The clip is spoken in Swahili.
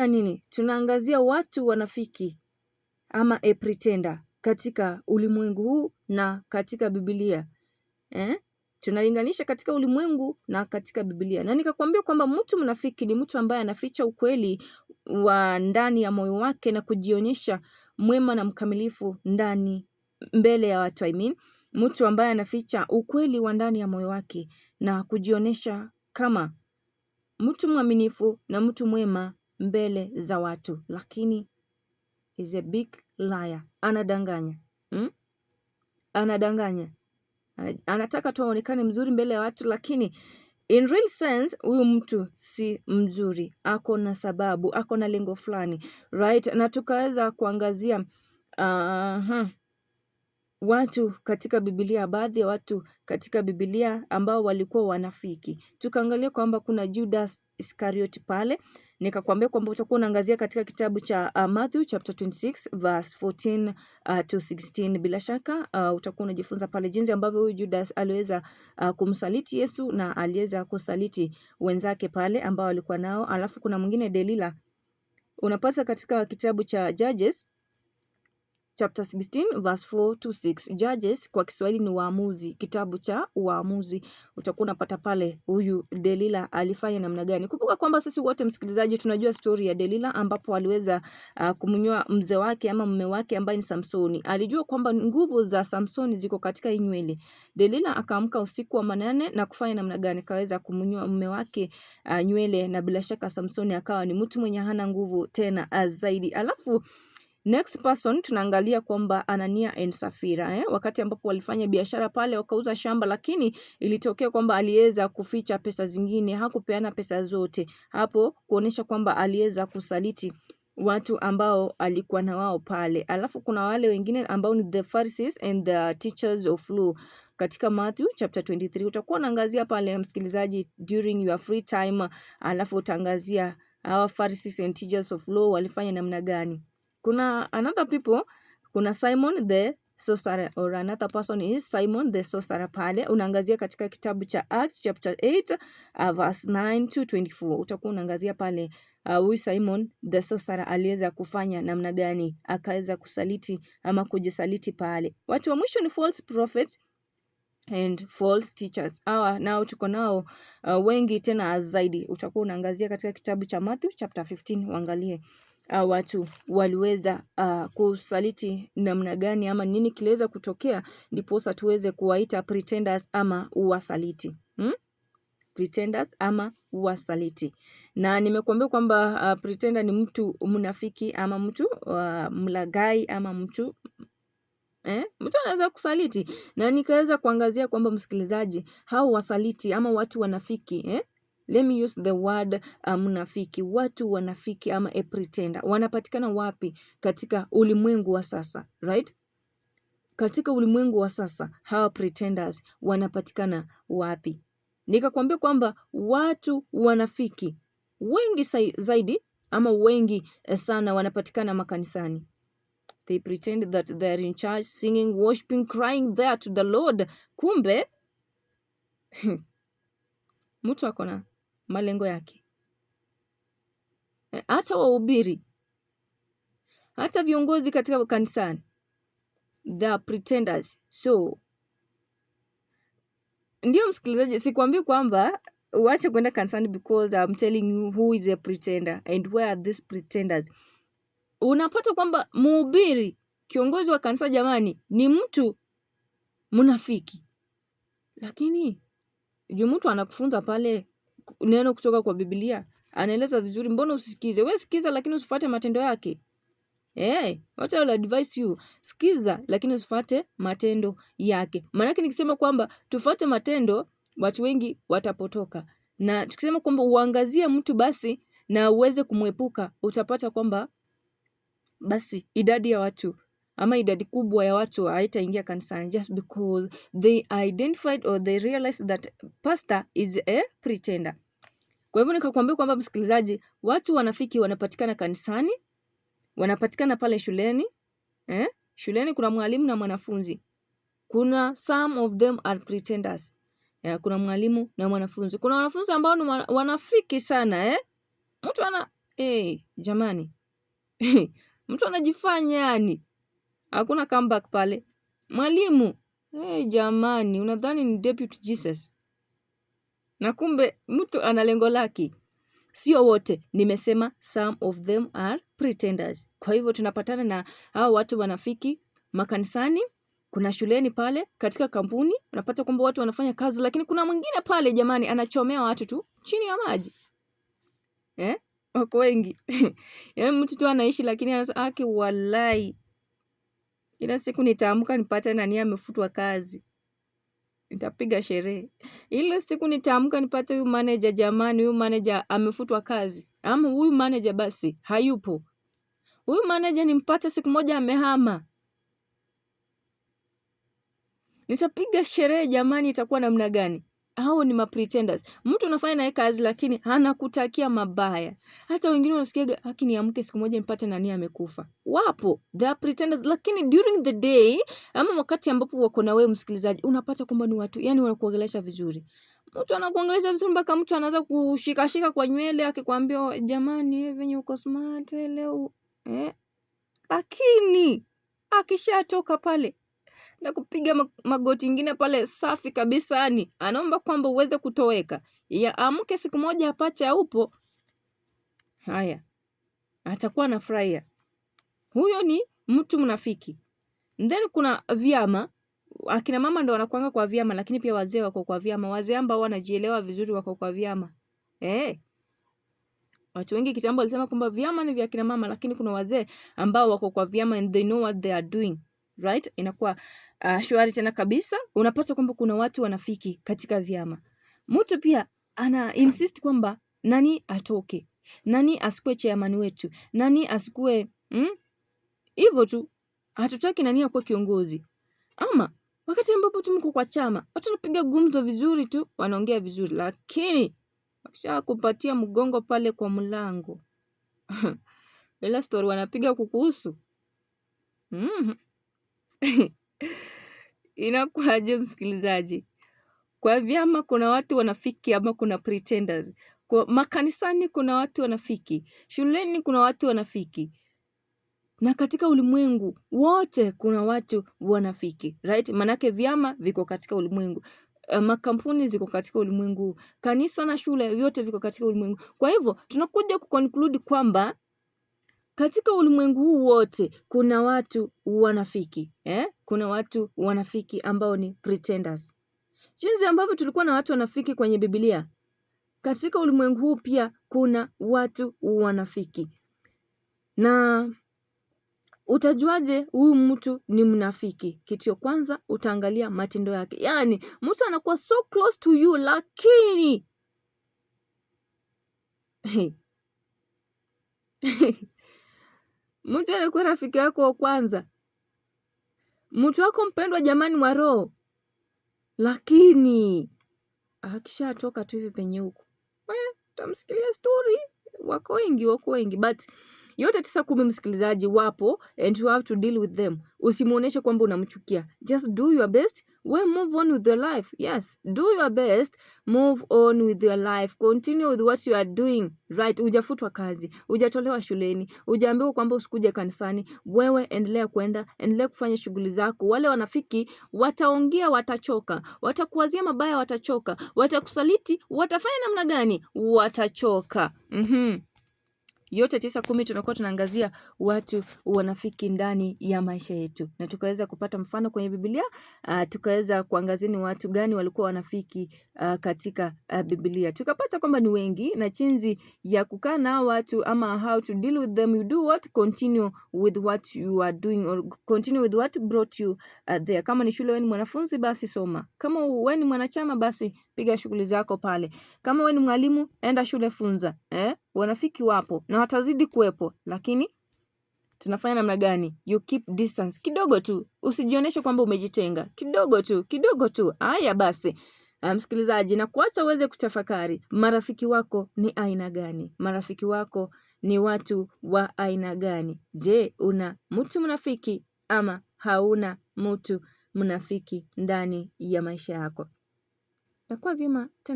tunafanya nini? Tunaangazia watu wanafiki ama a pretender katika ulimwengu huu na katika Biblia. Tunalinganisha katika ulimwengu na katika Biblia. Na nikakwambia kwamba mtu mnafiki ni mtu ambaye anaficha ukweli wa ndani ya moyo wake na kujionyesha mwema na mkamilifu mbele ya watu. Mtu ambaye anaficha ukweli wa ndani ya moyo wake na kujionyesha kama mtu mwaminifu na mtu mwema mbele za watu, lakini is a big liar. Anadanganya. Anadanganya. Anataka tu aonekane mzuri mbele ya watu, lakini in real sense huyu mtu si mzuri. Ako na sababu, ako na lengo fulani, right? Na tukaweza kuangazia watu katika Biblia, baadhi ya watu katika Biblia ambao walikuwa wanafiki. Tukaangalia kwamba kuna Judas Iscariot pale. Nikakwambia kwamba utakuwa unaangazia katika kitabu cha Matthew chapter 26 verse 14 to 16. Bila shaka utakuwa unajifunza pale jinsi ambavyo huyu Judas aliweza kumsaliti Yesu na aliweza kusaliti wenzake pale ambao walikuwa nao. Alafu kuna mwingine Delila. Unapata katika kitabu cha Judges chapter 16 verse 4 to 6. Judges kwa Kiswahili ni Waamuzi, kitabu cha Waamuzi. Utakuwa unapata pale huyu Delila alifanya namna gani. Kumbuka kwamba sisi wote msikilizaji tunajua story ya Delila, ambapo aliweza kumnyoa mzee wake ama mume wake ambaye ni Samsoni. Alijua kwamba nguvu za Samsoni ziko katika hii nywele. Delila akaamka usiku wa manane na kufanya namna gani? Kaweza kumnyoa mume wake nywele, na bila shaka Samsoni akawa ni mtu mwenye hana nguvu tena zaidi. Alafu next person tunaangalia kwamba Anania and Safira, wakati ambapo walifanya biashara pale, wakauza shamba, lakini ilitokea kwamba aliweza kuficha pesa zingine, hakupeana pesa zote hapo, kuonesha kwamba aliweza kusaliti watu ambao alikuwa na wao pale. Alafu kuna wale wengine ambao ni the Pharisees and the teachers of law katika Matthew chapter 23. Utakuwa unaangazia pale msikilizaji during your free time, alafu utaangazia our Pharisees and teachers of law walifanya namna gani. Kuna another people, kuna Simon the sorcerer, or another person is Simon the sorcerer pale. Unaangazia katika kitabu cha Acts chapter 8 verse 9 to 24. Utakuwa unaangazia pale huyu Simon the sorcerer aliweza kufanya namna gani, akaweza kusaliti ama kujisaliti pale. Watu wa mwisho ni false prophets and false teachers. Hawa nao tuko nao wengi tena zaidi. Utakuwa unaangazia katika kitabu cha Matthew chapter 15, uangalie watu waliweza kusaliti namna gani ama nini kiliweza kutokea, ndiposa tuweze kuwaita pretenders ama wasaliti. Pretenders ama wasaliti. Na nimekuambia kwamba pretender ni mtu mnafiki ama mtu mlagai ama mtu anaweza kusaliti. Na nikaweza kuangazia kwamba msikilizaji, hao wasaliti ama watu wanafiki, let me use the word mnafiki. Watu wanafiki ama a pretender wanapatikana wapi katika ulimwengu wa sasa, right? Katika ulimwengu wa sasa hawa pretenders wanapatikana wapi? Nikakwambia kwamba watu wanafiki wengi zaidi ama wengi sana wanapatikana makanisani. They pretend that they are in church, singing, worshiping, crying there to the Lord. Kumbe mtu akona malengo yake. Hata wahubiri, hata viongozi katika kanisani, they are pretenders. So ndio msikilizaji, sikwambii kwamba uache kwenda kanisani, because I'm telling you who is a pretender and where are these pretenders. Unapata kwamba mhubiri, kiongozi wa kanisa, jamani, ni mtu mnafiki, lakini juu mtu anakufunza pale neno kutoka kwa Biblia, anaeleza vizuri, mbona usisikize? Wewe sikiza, lakini usifuate matendo yake. What I will advise you, sikiza lakini usifuate matendo yake. Maana nikisema kwamba tufuate matendo, watu wengi watapotoka. Na tukisema kwamba uangazie mtu basi na uweze kumwepuka, utapata kwamba basi idadi ya watu ama idadi kubwa ya watu haitaingia kanisani, just because they identified or they realized that pastor is a pretender. Kwa hivyo nikakwambia kwamba msikilizaji, watu wanafiki wanapatikana kanisani, wanapatikana pale shuleni. Shuleni kuna mwalimu na mwanafunzi. Kuna some of them are pretenders. Kuna mwalimu na mwanafunzi. Kuna wanafunzi ambao ni wanafiki sana. Mtu Jamani. Mtu anajifanya yani. Hakuna comeback pale. Mwalimu. Jamani, unadhani ni Deputy Jesus. Na kumbe mtu ana lengo lake. Sio wote, nimesema some of them are pretenders. Kwa hivyo tunapatana na hao watu wanafiki makanisani, kuna shuleni pale, katika kampuni, unapata kwamba watu wanafanya kazi, lakini kuna mwingine pale jamani anachomea watu tu chini ya maji. Wako wengi. Mtu tu anaishi lakini anasema walai. Ila siku nitaamka nipate nani amefutwa kazi. Nitapiga sherehe. Ile siku nitaamka nipate huyu manager jamani, huyu manager amefutwa kazi. Ama huyu manager basi hayupo. Huyu manager nimpate siku moja amehama. Nitapiga sherehe jamani, itakuwa namna gani? Hao ni pretenders. Mtu unafanya naye kazi lakini anakutakia mabaya. Hata wengine wanasikia niamke siku moja nipate nani amekufa. Wapo, they are pretenders, lakini during the day ama wakati ambapo wako na wewe msikilizaji, unapata kwamba ni watu yani wanakuongelesha vizuri. Mtu anakuongelesha vizuri mpaka mtu anaanza kushikashika kwa nywele akikwambia jamani venye uko smart leo. Lakini akishatoka pale na kupiga magoti ingine pale safi kabisa yani anaomba kwamba uweze kutoweka. Ya amke siku moja apate upo. Haya. Atakuwa anafurahia. Huyo ni mtu mnafiki. Then kuna vyama. Akina mama ndo wanakuanga kwa vyama lakini pia wazee wako kwa vyama. Wazee ambao wanajielewa vizuri wako kwa vyama. Watu wengi kitambo walisema kwamba vyama ni vya kina mama lakini kuna wazee ambao wako kwa vyama and they know what they are doing. Right? Inakuwa shwari tena kabisa. Unapata kwamba kuna watu wanafiki katika vyama. Mtu pia ana insist kwamba nani atoke. Nani asikue chairman wetu. Nani asikue hivyo tu. Hatutaki nani akuwe kiongozi. Ama wakati ambapo tumko kwa chama, watu wanapiga gumzo vizuri tu, wanaongea vizuri, lakini wakisha kupatia mgongo pale kwa mlango. Bila story wanapiga kukuhusu. Inakuaje msikilizaji? Kwa vyama kuna watu wanafiki ama kuna pretenders. Kwa makanisani kuna watu wanafiki. Shuleni kuna watu wanafiki. Na katika ulimwengu wote kuna watu wanafiki. Right? Manake vyama viko katika ulimwengu. Makampuni ziko katika ulimwengu. Kanisa na shule vyote viko katika ulimwengu. Kwa hivyo tunakuja kuconclude kwamba katika ulimwengu huu wote kuna watu wanafiki. Kuna watu wanafiki ambao ni pretenders. Jinsi ambavyo tulikuwa na watu wanafiki kwenye Biblia, katika ulimwengu huu pia kuna watu wanafiki. Na utajuaje huyu mtu ni mnafiki? Kitu ya kwanza utaangalia matendo yake. Yaani mtu anakuwa so close to you lakini mtu anakuwa rafiki yako wa kwanza. Mtu wako mpendwa jamani wa roho. Lakini akishatoka tu hivi penye huko. Tamsikilia story. Wako wengi. But yote 9-10 msikilizaji wapo and you have to deal with them. Usimuoneshe kwamba unamchukia. Just do your best. Move on with your life. Yes, do your best. Move on with your life. Continue with what you are doing. Right, hujafutwa kazi. Hujatolewa shuleni. Hujaambiwa kwamba usikuje kanisani. Wewe endelea kwenda, endelea kufanya shughuli zako. Wale wanafiki wataongea, watachoka. Watakuwazia mabaya, watachoka. Watakusaliti, watafanya namna gani? Watachoka. Yote 9-10 tumekuwa tunaangazia watu wanafiki ndani ya maisha yetu. Na tukaweza kupata mfano kwenye Biblia, tukaweza kuangazia ni watu gani walikuwa wanafiki katika Biblia. Tukapata kwamba ni wengi na jinsi ya kukaa na watu ama how to deal with them. You do what? Continue with what you are doing or continue with what brought you there. Kama ni shule wewe ni mwanafunzi basi soma. Kama wewe ni mwanachama basi piga shughuli zako pale. Kama wewe ni mwalimu enda shule funza. Wanafiki wapo na watazidi kuwepo, lakini tunafanya namna gani? You keep distance kidogo tu, usijionyeshe kwamba umejitenga kidogo tu. Haya basi msikilizaji, na kuacha uweze kutafakari, marafiki wako ni aina gani? Marafiki wako ni watu wa aina gani? Je, una mtu mnafiki ama hauna mtu mnafiki ndani ya maisha yako? Na kwa vyema tena